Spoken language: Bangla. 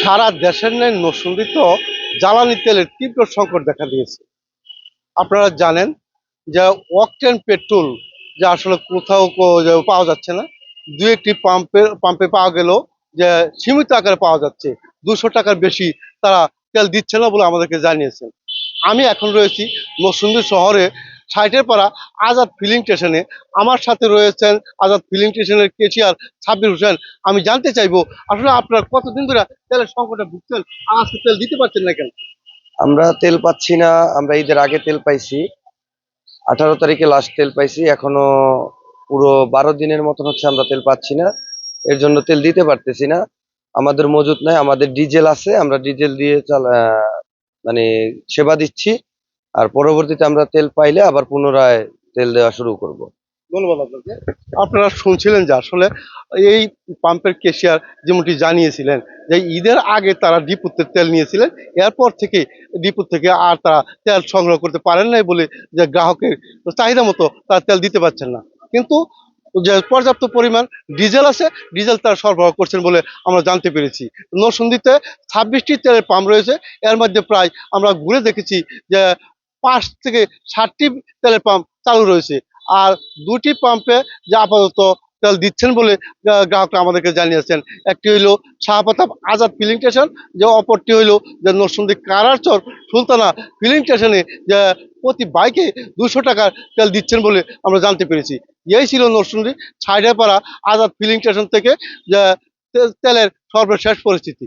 সারা দেশের ন্যায় নরসিংদীতে জ্বালানি তেলের তীব্র সংকট দেখা দিয়েছে। আপনারা জানেন যে অকটেন পেট্রোল যে আসলে কোথাও পাওয়া যাচ্ছে না। দু একটি পাম্পে পাওয়া গেল যে সীমিত আকারে পাওয়া যাচ্ছে, 200 টাকার বেশি তারা তেল দিচ্ছে না বলে আমাদেরকে জানিয়েছেন। আমি এখন রয়েছি নরসিংদী শহরে সাইটের পাড়া আজাদ ফিলিং স্টেশনে। আমার সাথে রয়েছেন আজাদ ফিলিং স্টেশনের কেশিয়ার সাব্বির হোসেন। আমি জানতে চাইবো আসলে আপনার কতদিন ধরে তেলের সংকটে ভুগছেন, আজকে তেল দিতে পারছেন না কেন? আমরা তেল পাচ্ছি না। আমরা ঈদের আগে তেল পাইছি, 18 তারিখে লাস্ট তেল পাইছি। এখনো পুরো 12 দিনের মতন হচ্ছে আমরা তেল পাচ্ছি না। এর জন্য তেল দিতে পারতেছি না। আমাদের মজুত নাই, আমাদের ডিজেল আছে, আমরা ডিজেল দিয়ে মানে সেবা দিচ্ছি। আর পরবর্তীতে আমরা তেল পাইলে আবার পুনরায় তেল দেওয়া শুরু করব। ধন্যবাদ আপনাকে। আপনারা শুনছিলেন যে আসলে এই পাম্পের কেশিয়ার যেমনটি জানিয়েছিলেন যে ঈদের আগে তারা ডিপুতে তেল নিয়েছিলেন, এরপর থেকে ডিপু থেকে আর তারা তেল সংগ্রহ করতে পারেন নাই বলে যে গ্রাহকের চাহিদা মতো তারা তেল দিতে পারছেন না। কিন্তু যে পর্যাপ্ত পরিমাণ ডিজেল আছে, ডিজেল তারা সরবরাহ করছেন বলে আমরা জানতে পেরেছি। নরসিংদীতে 26টি তেলের পাম্প রয়েছে, এর মধ্যে প্রায় আমরা ঘুরে দেখেছি যে 5 থেকে 7টি তেলের পাম্প চালু রয়েছে। আর 2টি পাম্পে যে আপাতত তেল দিচ্ছেন বলে গ্রাহকরা আমাদেরকে জানিয়েছেন। একটি হইলো শাহপাতাব আজাদ ফিলিং স্টেশন, যে অপরটি হইলো যে নরসিংদী কারারচর সুলতানা ফিলিং স্টেশনে যে প্রতি বাইকে 200 টাকার তেল দিচ্ছেন বলে আমরা জানতে পেরেছি। এই ছিল নরসিংদী ছাইড়াপাড়া আজাদ ফিলিং স্টেশন থেকে যে তেলের সর্বশেষ পরিস্থিতি।